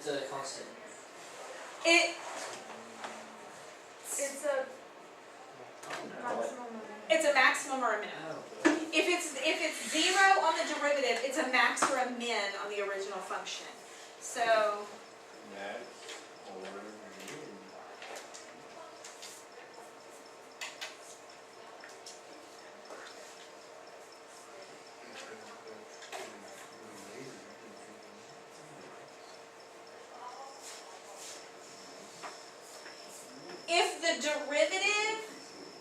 It's a constant. It's a maximum. It's a maximum or a minimum. If it's 0 on the derivative, it's a max or a min on the original function. So Max or min. if the derivative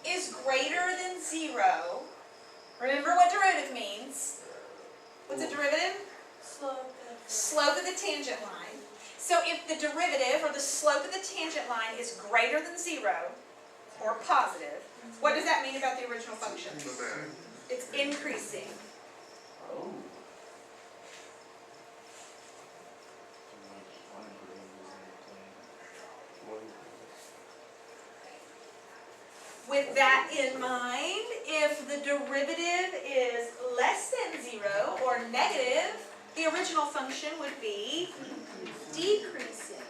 is greater than 0, remember what derivative means. What's a derivative? Slope of the tangent line. So if the derivative or the slope of the tangent line is greater than 0 or positive, what does that mean about the original function? It's increasing. Oh. With that in mind, if the derivative is less than 0 or negative, the original function would be decreasing.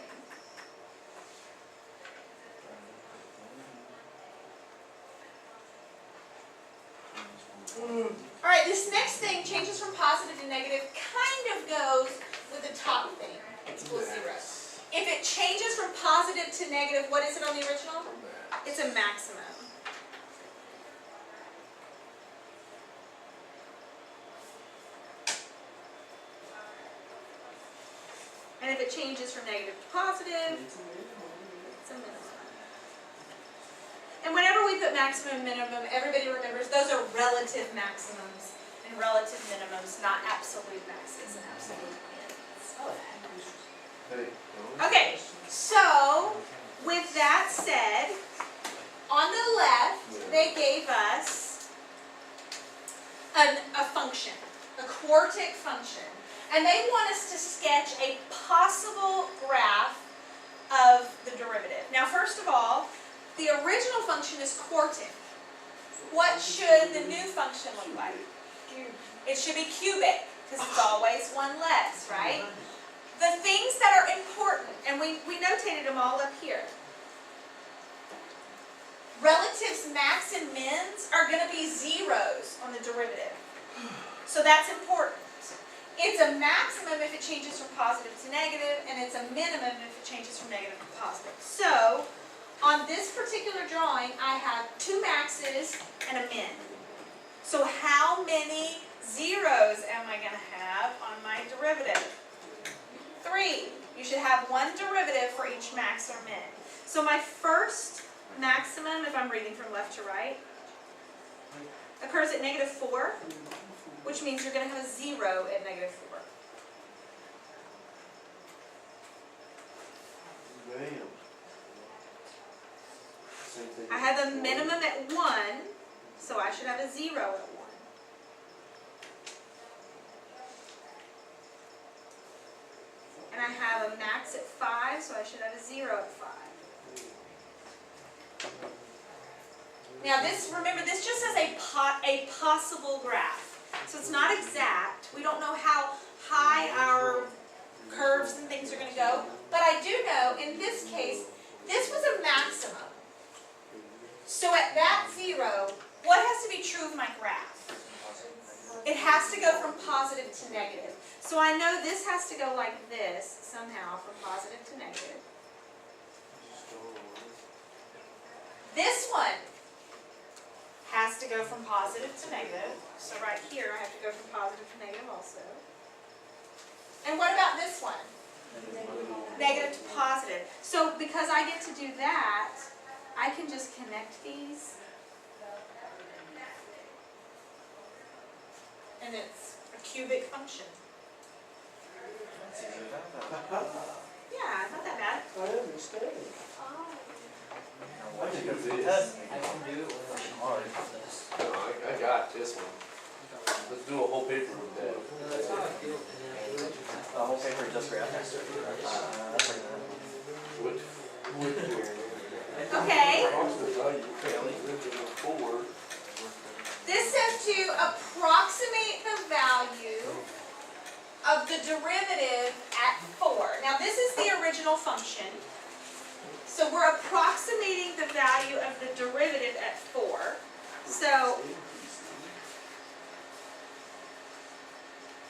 All right, this next thing changes from positive to negative, kind of goes with the top thing, equals 0. If it changes from positive to negative, what is it on the original? It's a maximum. And if it changes from negative to positive, it's a minimum. And whenever we put maximum and minimum, everybody remembers those are relative maximums and relative minimums, not absolute maxes and absolute mins. Okay, so with that said, on the left, they gave us a function, a quartic function. And they want us to sketch a possible graph of the derivative. Now, first of all, the original function is quartic. What should the new function look like? It should be cubic, because it's always one less, right? The things that are important, and we notated them all up here. Relatives max and mins are going to be zeros on the derivative. So that's important. It's a maximum if it changes from positive to negative, and it's a minimum if it changes from negative to positive. So, on this particular drawing, I have 2 maxes and a min. So how many zeros am I going to have on my derivative? 3. You should have one derivative for each max or min. So my first maximum, if I'm reading from left to right, occurs at negative 4. Which means you're going to have a 0 at negative 4. I have a minimum at 1, so I should have a 0 at 1. And I have a max at 5, so I should have a 0 at 5. Now this, remember, this just says a possible graph. So it's not exact. We don't know how high our curves and things are going to go. But I do know, in this case, this was a maximum. So at that 0, what has to be true of my graph? It has to go from positive to negative. So I know this has to go like this, somehow, from positive to negative. This one has to go from positive to negative. So right here, I have to go from positive to negative also. And what about this one? Negative to positive. So because I get to do that, I can just connect these. And it's a cubic function. Yeah, it's not that bad. I understand. Oh. I can do it when it's hard. No, I got this one. Let's do a whole paper with that. The whole paper just graph. Okay. This says to approximate the value of the the derivative at 4. Now this is the original function. So we're approximating the value of the derivative at 4. So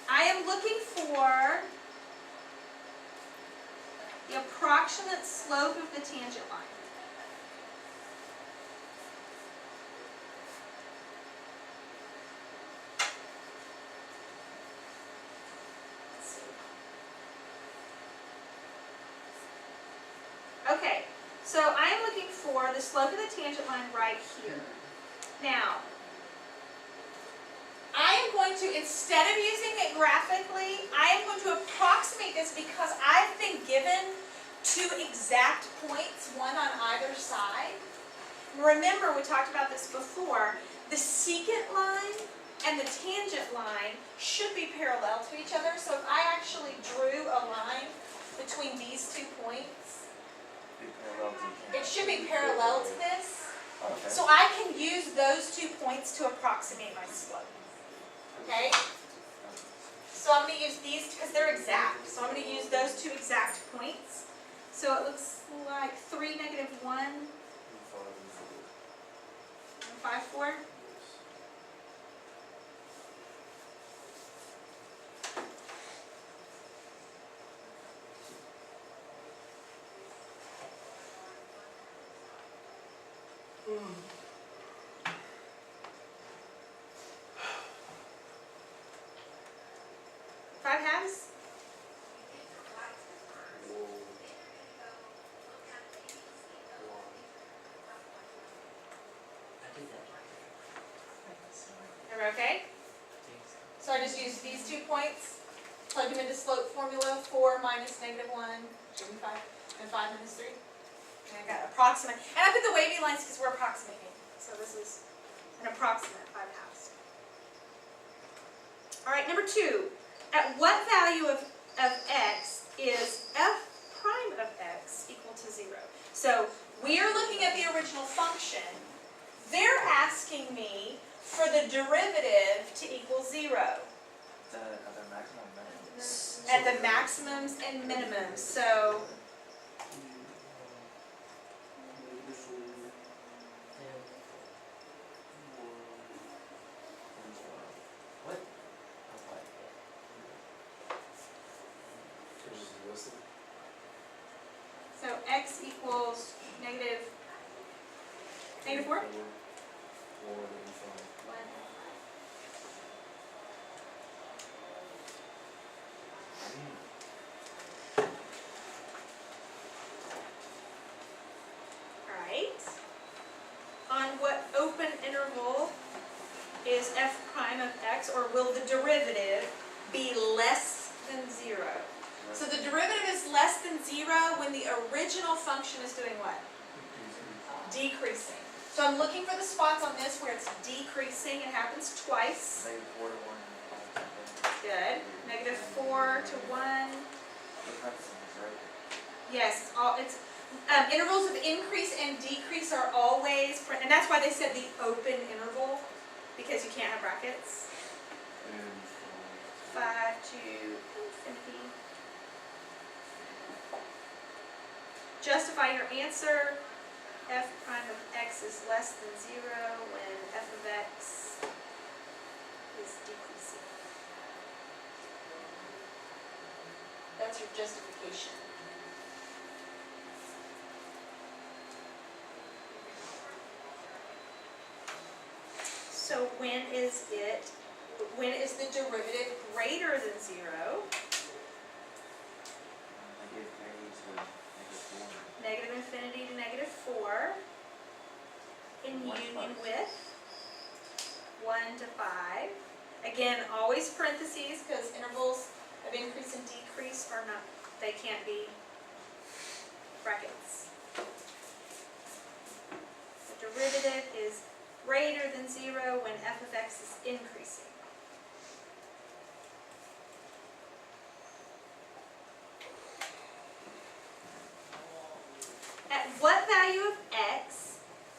I am looking for the approximate slope of the tangent line. Okay, so I am looking for the slope of the tangent line right here. Now, I am going to, instead of using it graphically, I am going to approximate this because I've been given 2 exact points, one on either side. Remember, we talked about this before, the secant line and the tangent line should be parallel to each other. So if I actually drew a line between these 2 points, it should be parallel to this. Okay. So I can use those 2 points to approximate my slope. Okay? So I'm going to use these because they're exact. So I'm going to use those 2 exact points. So it looks like 3, -1, and 5, 4. Five halves? Everybody okay? So I just use these 2 points, plug them into slope formula, 4 minus -1, give me 5, and 5 minus 3. And I got approximate. And I put the wavy lines because we're approximating. So this is an approximate 5 halves. All right, number 2. At what value of x is f prime of x equal to 0? So we are looking at the original function. They're asking me for the derivative to equal 0. The other maximum minimum. At the maximums and minimums. So What? So x equals negative 4? 1. Alright. On what open interval is f prime of x, or will the derivative be less than 0? So the derivative is less than 0 when the original function is doing what? Decreasing. So I'm looking for the spots on this where it's decreasing. It happens twice. -4 to 1. Good. -4 to 1. The parentheses, right? Yes, it's intervals of increase and decrease are always, and that's why they said the open interval, because you can't have brackets. 5 to infinity. Justify your answer. F prime of x is less than 0 when f of x is decreasing. That's your justification. So when is the derivative greater than 0? Negative infinity to -4 in union with 1 to 5. Again, always parentheses because intervals of increase and decrease are not, they can't be brackets. The derivative is greater than 0 when f of x is increasing. At what value of x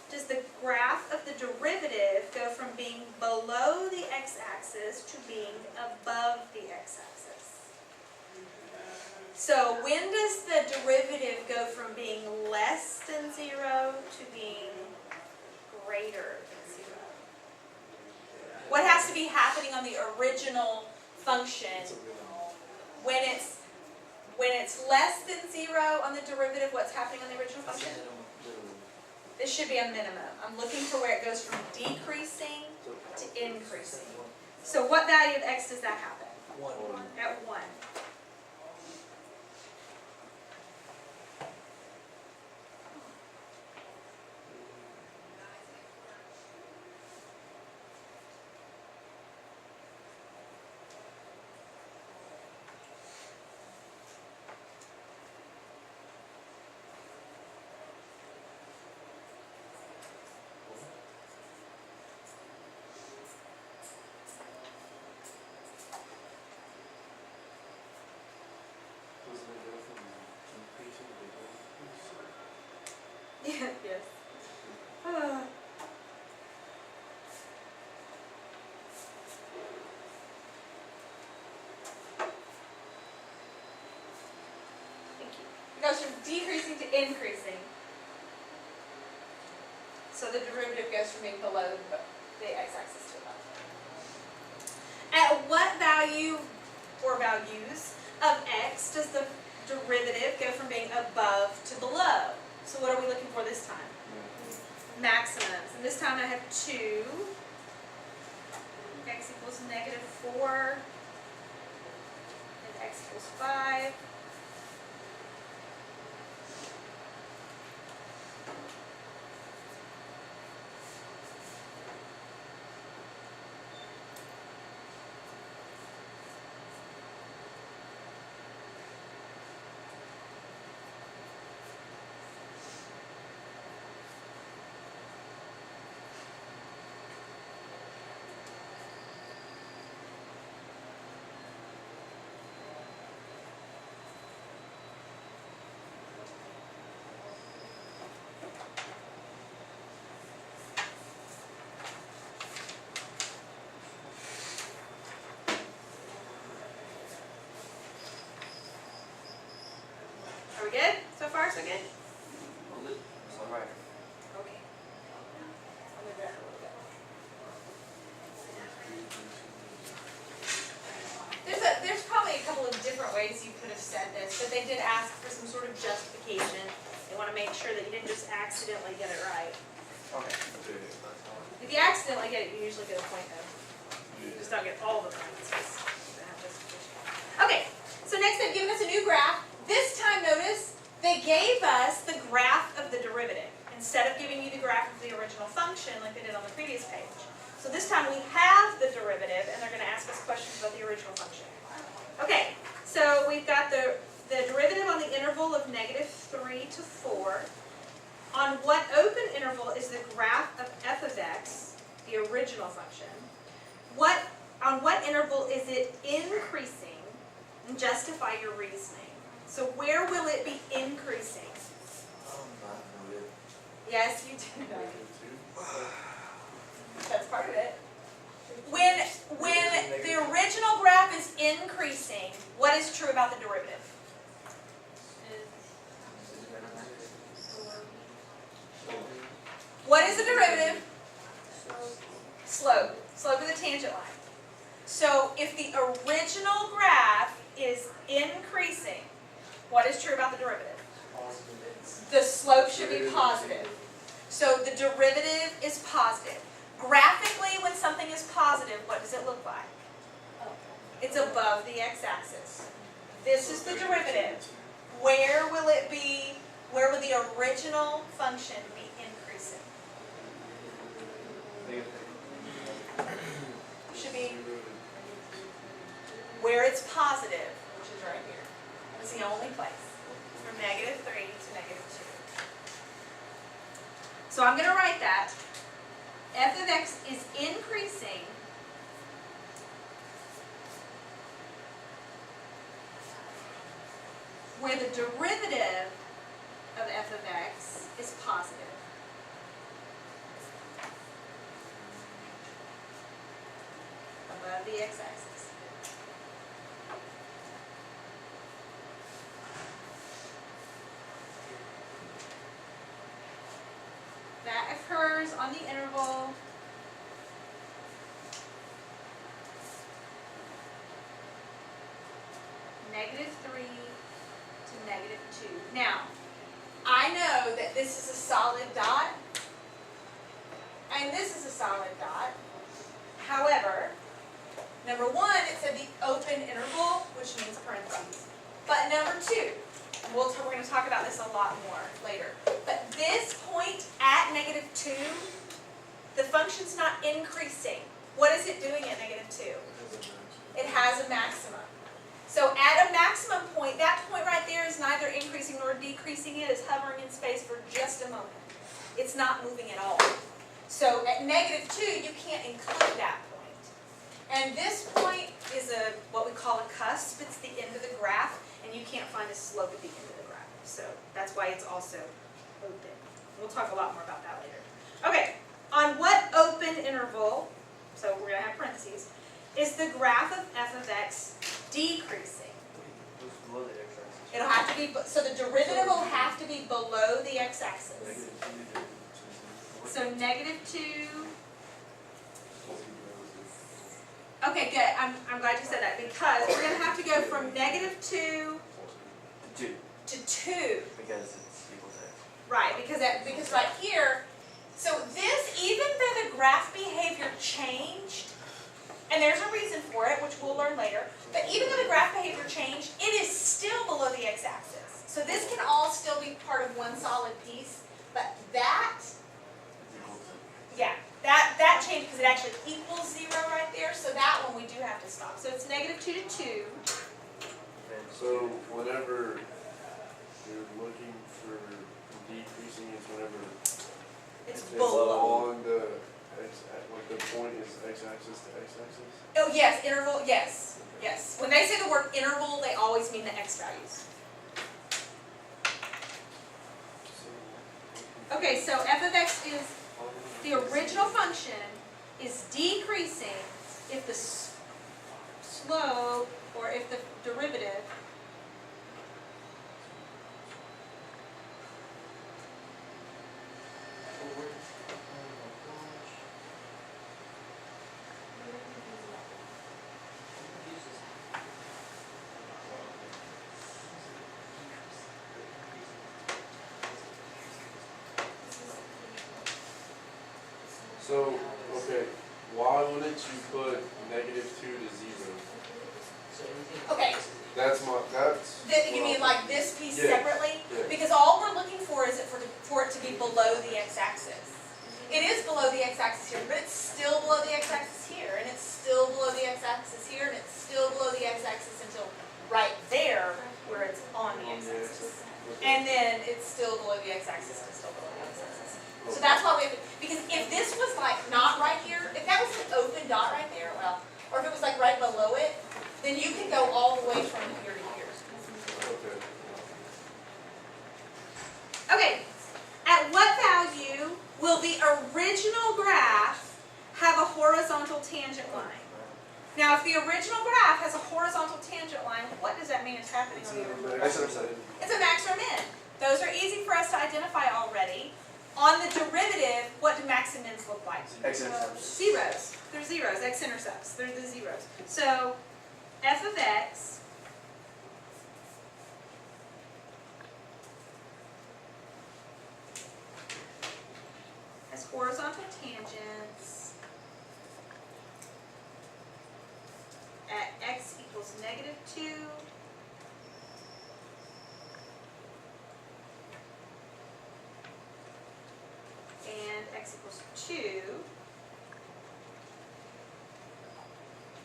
does the graph of the derivative go from being below the x-axis to being above the x-axis? So when does the derivative go from being less than 0 to being greater than 0? What has to be happening on the original function when it's less than 0 on the derivative? What's happening on the original function? This should be a minimum. I'm looking for where it goes from decreasing to increasing. So what value of x does that happen? 1. At 1. Yes. Thank you. It goes from decreasing to increasing. So the derivative goes from being below the x-axis to above. At what value or values of x does the derivative go from being above to below? So what are we looking for this time? Maximums. And this time I have 2. X equals -4. And x equals 5. Are we good? So far, so good? It's alright. Okay. I'll move that a little bit. There's probably a couple of different ways you could have said this, but they did ask for some sort of justification. They want to make sure that you didn't just accidentally get it right. Okay. If you accidentally get it, you usually get a point though. You just don't get all the points. Okay, so next they've given us a new graph. This time, notice, they gave us the graph of the derivative instead of giving you the graph of the original function like they did on the previous page. So this time we have the derivative, and they're going to ask us questions about the original function. Okay, so we've got the derivative on the interval of -3 to 4. On what open interval is the graph of f of x, the original function? On what interval is it increasing? And justify your reasoning. So where will it be increasing? Yes, you do know. That's part of it. When the original graph is increasing, what is true about the derivative? What is the derivative? Slope. Slope of the tangent line. So if the original graph is increasing, what is true about the derivative? The slope should be positive. So the derivative is positive. Graphically, when something is positive, what does it look like? It's above the x-axis. This is the derivative. Where will it be? Where will the original function be increasing? Should be where it's positive, which is right here. It's the only place. From -3 to -2. So I'm going to write that. F of x is increasing where the derivative of f of x is positive. Above the x-axis. that occurs on the interval -3 to -2. Now, I know that this is a solid dot, and this is a solid dot. However, number one, it said the open interval, which means parentheses. But number two, we're going to talk about this a lot more later. But this point at -2, the function's not increasing. What is it doing at -2? It has a maximum. So at a maximum point, that point right there is neither increasing nor decreasing. It is hovering in space for just a moment. It's not moving at all. So at -2, you can't include that point. And this point is what we call a cusp. It's the end of the graph, and you can't find a slope at the end of the graph. So that's why it's also open. We'll talk a lot more about that later. Okay, on what open interval, so we're going to have parentheses, is the graph of f of x decreasing? What's below the x-axis? It'll have to be, so the derivative will have to be below the x-axis. So -2. Okay, good. I'm glad you said that, because we're going to have to go from -2 2. to 2. Because it's equal to x. Right, because right here, so this, even though the graph behavior changed, and there's a reason for it, which we'll learn later, but even though the graph behavior changed, it is still below the x-axis. So this can all still be part of one solid piece, but that, yeah, that changed because it actually equals 0 right there, so that one we do have to stop. So it's -2 to 2. So whenever you're looking for decreasing, it's whenever It's it's below. along the like the point is x-axis to x-axis. Oh, yes, interval, yes, yes. When they say the word interval, they always mean the x values. Okay, so f of x is, the original function is decreasing if the slope, or if the derivative So, okay, why wouldn't you put -2 to 0? Okay. That's You mean like this piece Yeah. separately? Yeah. Because all we're looking for is for it to be below the x-axis. It is below the x-axis here, but it's still below the x-axis here, and it's still below the x-axis here, and it's still below the x-axis until right there, where it's on the x-axis. And then it's still below the x-axis and still below the x-axis. So that's why we have to, because if this was like not right here, if that was an open dot right there, well, or if it was like right below it, then you can go all the way from here to here. Okay. Okay, at what value will the original graph have a horizontal tangent line? Now, if the original graph has a horizontal tangent line, what does that mean is happening on the original graph? It's a max or min. Those are easy for us to identify already. On the derivative, what do max and mins look like? X-intercepts. Zeros. They're zeros. X-intercepts. They're the zeros. So, f of x has horizontal tangents at x equals -2 and x equals 2,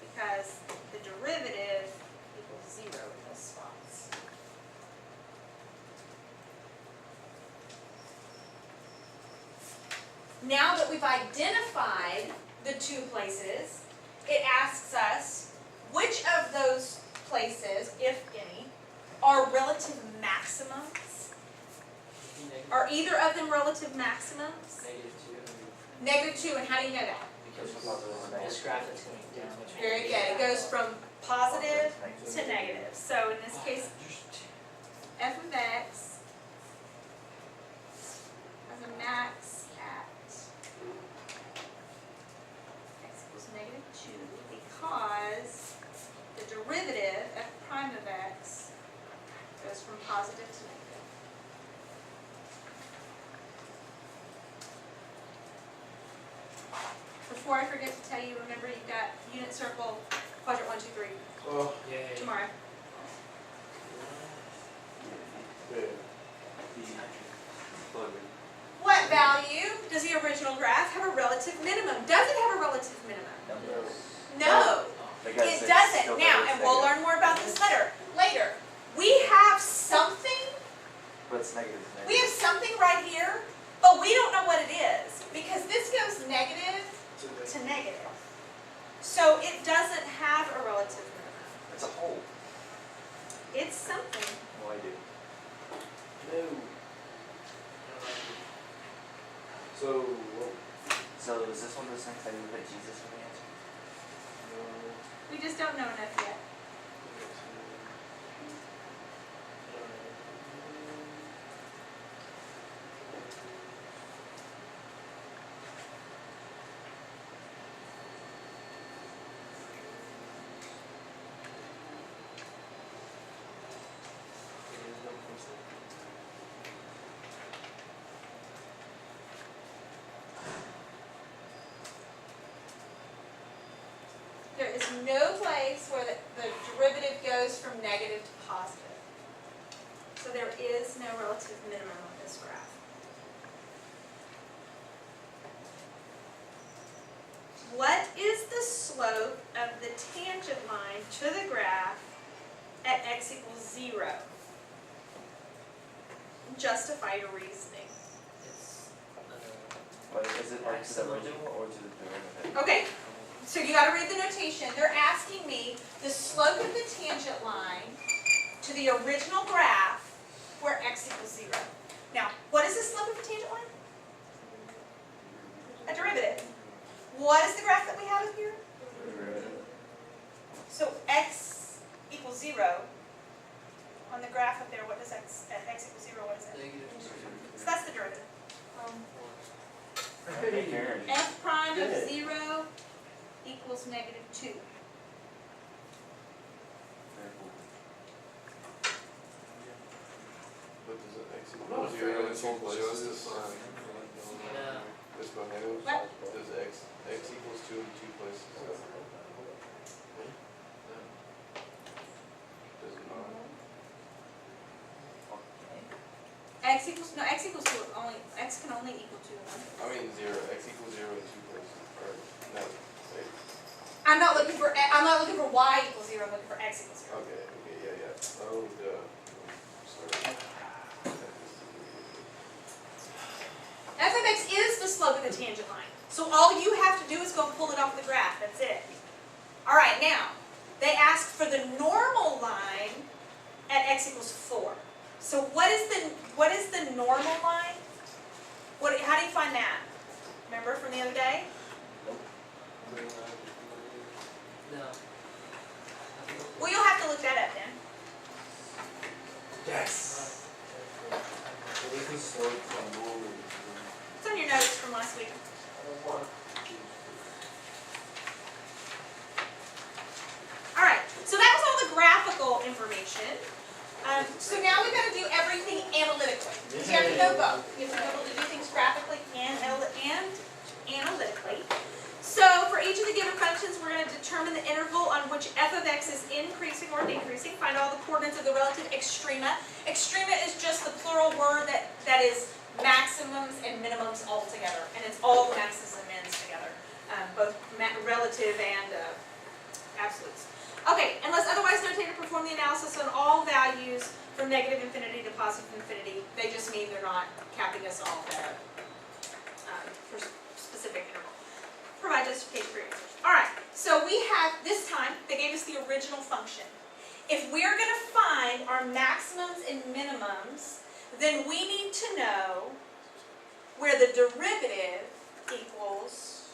because the derivative equals 0 in those spots. Now that we've identified the two places, it asks us which of those places, if any, are relative maximums. Are either of them relative maximums? -2, and how do you know that? Because this graph that's going down. Very good. It goes from positive to negative. So in this case, f of x has a max at goes from positive to negative. Before I forget to tell you, remember you've got unit circle, quadrant 1, 2, 3 Oh, Yay. tomorrow. yeah. What value does the original graph have a relative minimum? Does it have a relative minimum? No, Because it it's doesn't. still Now, negative, and we'll learn more about this later. We have something, But it's negative. we have something right here, but we don't know what it is because this goes negative to negative. So it doesn't have a relative minimum. It's a hole. It's something. No idea. No. So, what? So is this one of those things that you put Jesus in the answer? We just don't know enough yet. There is no place where the derivative goes from negative to positive. So there is no relative minimum on this graph. What is the slope of the tangent line to the graph at x equals 0? Justify your reasoning. It's But is it like to the original or to the derivative? Okay, so you gotta read the notation. They're asking me the slope of the tangent line to the original graph where x equals 0. Now, what is the slope of the tangent line? A derivative. What is the graph that we have up here? Derivative. So x equals 0. On the graph up there, what does x, at x equals 0, what is it? So that's the derivative. F prime of 0 equals negative 2. What does it x equal 0 in two places? Yeah. This one, negative. What? Does x equals 2 in two places? Does it not? X equals 2 only, x can only equal 2 in one. I mean 0. X equals 0 in two places. Or, no, wait. I'm not looking for y equals 0, I'm looking for x equals 0. Okay, yeah. Oh, duh. Sorry. F of x is the slope of the tangent line. So all you have to do is go and pull it off the graph, that's it. Alright, now, they ask for the normal line at x equals 4. So what is the normal line? How do you find that? Remember from the other day? No. Well, you'll have to look that up then. Yes. So this is slope from normal. It's on your notes from last week. Alright, so that was all the graphical information. So now we've got to do everything analytically. You have to know both. You have to be able to do things graphically and analytically. So for each of the given functions, we're going to determine the interval on which f of x is increasing or decreasing. Find all the coordinates of the relative extrema. Extrema is just the plural word that is maximums and minimums all together. And it's all the maxes and mins together, both relative and absolutes. Okay, unless otherwise notated, perform the analysis on all values from negative infinity to positive infinity. They just mean they're not capping us off at for specific interval. Provide justification for your answers. Alright, so we have, this time, they gave us the original function. If we're going to find our maximums and minimums, then we need to know where the derivative equals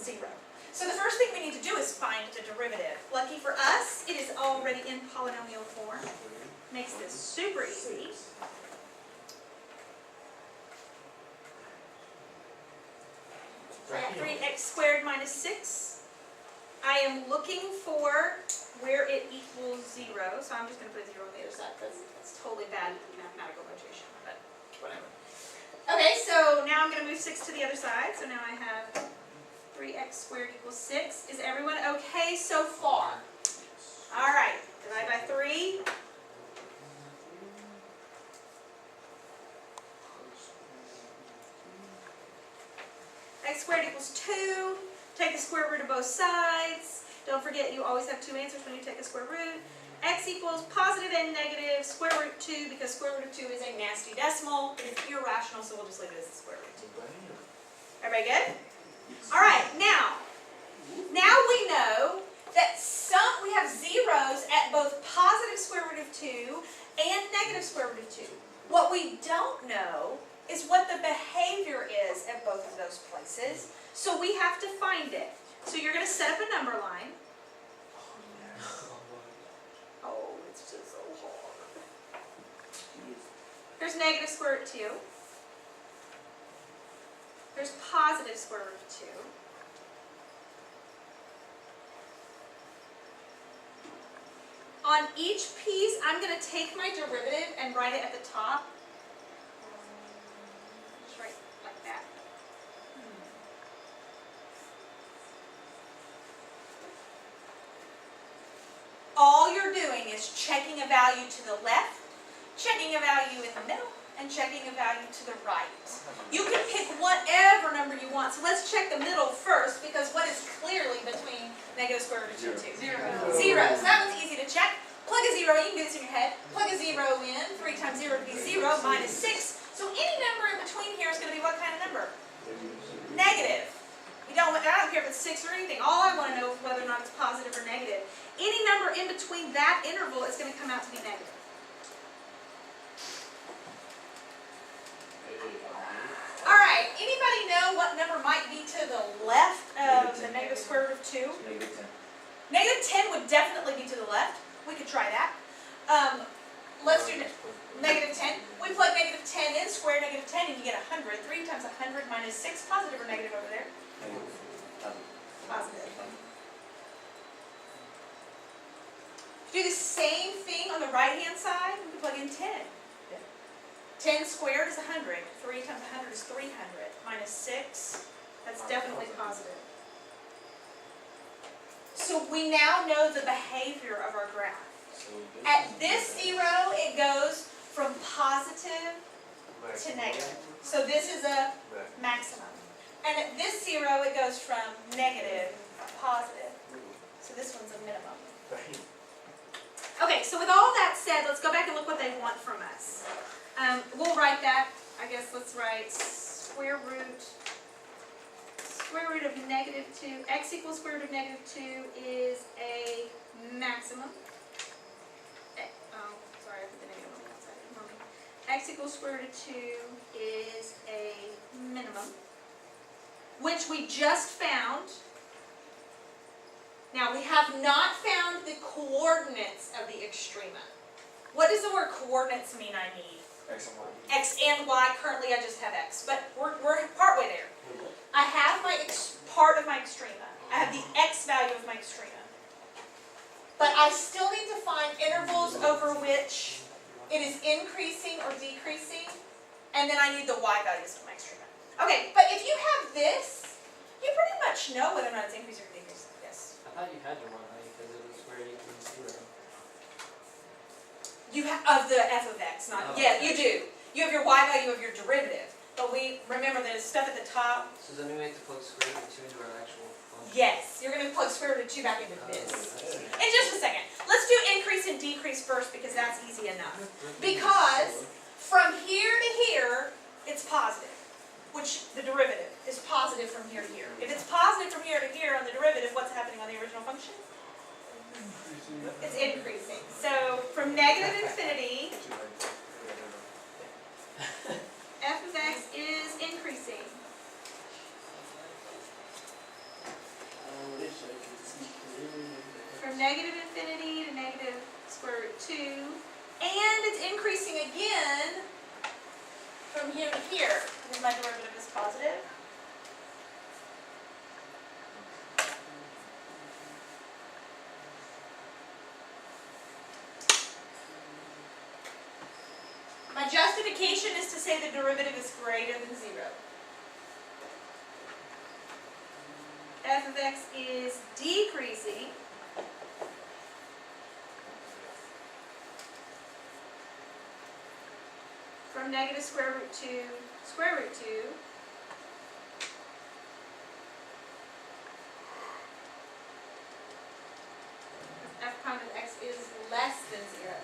0. So the first thing we need to do is find the derivative. Lucky for us, it is already in polynomial form. Makes this super easy. So I have 3x squared minus 6. I am looking for where it equals 0, so I'm just going to put 0 on the other side. move 6 to the other side, so now I have 3x squared equals 6. Is everyone okay so far? All right, divide by 3. X squared equals 2. Take the square root of both sides. Don't forget you always have 2 answers when you take a square root. X equals positive and negative square root 2 because square root of 2 is a nasty decimal. It is irrational, so we'll just leave it as the square root of 2. Everybody good? All right, now we know that we have zeros at both positive square root of 2 and negative square root of 2. What we don't know is what the behavior is at both of those places, so we have to find it. So you're going to set up a number line. Oh, it's just so hard. There's negative square root of 2. There's positive square root of 2. On each piece, I'm going to take my derivative and write it at the top. Just write like that. All you're doing is checking a value to the left, checking a value in the middle, and checking a value to the right. You can pick whatever number you want. So let's check the middle first, because what is clearly between negative square root of 2 and 2? Zero. So that one's easy to check. Plug a 0, you can do this in your head. Plug a 0 in. 3 times 0 would be 0, minus 6. So any number in between here is going to be what kind of number? Negative. I don't care if it's 6 or anything. All I want to know is whether or not it's positive or negative. Any number in between that interval is going to come out to be negative. All right, anybody know what number might be to the left of the negative square root of 2? Negative 10. Negative 10 would definitely be to the left. We could try that. Let's do negative 10. We plug negative 10 in, square negative 10, and you get 100. 3 times 100 minus 6, positive or negative over there? Positive. Do the same thing on the right-hand side. We plug in 10. 10 squared is 100. 3 times 100 is 300. Minus 6, that's definitely positive. So we now know the behavior of our graph. At this 0, it goes from positive to negative. So this is a maximum. And at this 0, it goes from negative to positive. So this one's a minimum. Okay, so with all that said, let's go back and look what they want from us. We'll write that. I guess let's write square root of negative 2. X equals square root of negative 2 is a maximum. Oh, sorry, I put the negative on the outside. Ignore me. X equals square root of 2 is a minimum, which we just found. Now, we have not found the coordinates of the extrema. What does the word coordinates mean I need? X and Y. X and Y. Currently, I just have X, but we're partway there. I have my part of my extrema. I have the X value of my extrema. But I still need to find intervals over which it is increasing or decreasing, and then I need the Y values of my extrema. Okay, but if you have this, you pretty much know whether or not it's increasing or decreasing. Yes? I thought you had your one value because it was square equals 0. You have of the f of x, not yeah, you do. You have your y value of your derivative, but we remember the stuff at the top. So then we make the plug square root of 2 into our actual function. Yes, you're going to plug square root of 2 back into this. In just a second, let's do increase and decrease first because that's easy enough. Because from here to here, it's positive, which the derivative is positive from here to here. If it's positive from here to here on the derivative, what's happening on the original function? It's increasing. So from negative infinity, f of x is increasing. From negative infinity to negative square root 2. And it's increasing again from here to here, because my derivative is positive. My justification is to say the derivative is greater than 0. f of x is decreasing from negative square root 2 square root 2 f prime of x is less than 0.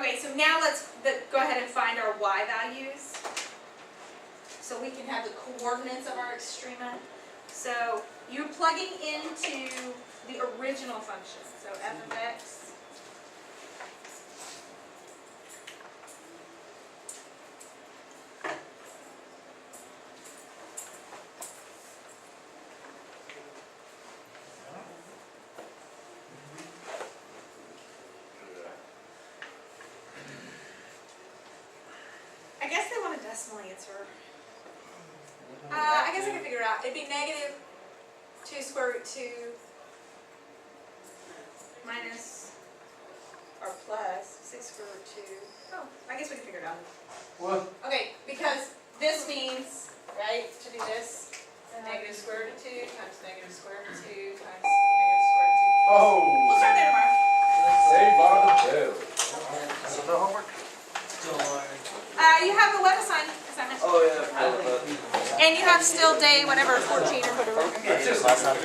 Okay, so now let's go ahead and find our y values. So we can have the coordinates of our extrema. So you're plugging into the original function. So f of x I guess they want a decimal answer. I guess I can figure it out. It'd be negative 2 square root 2 minus or plus 6 square root 2. Oh, I guess we can figure it out. What? Okay, because this means, right, to do this, negative square root of 2 times negative square root of 2 times negative square root of 2. Oh. We'll start there tomorrow. Saved by the bell. So no homework? Still learning. You have the web assignment. Oh, yeah. And you have still day, whatever, 14 or whatever. Just last time.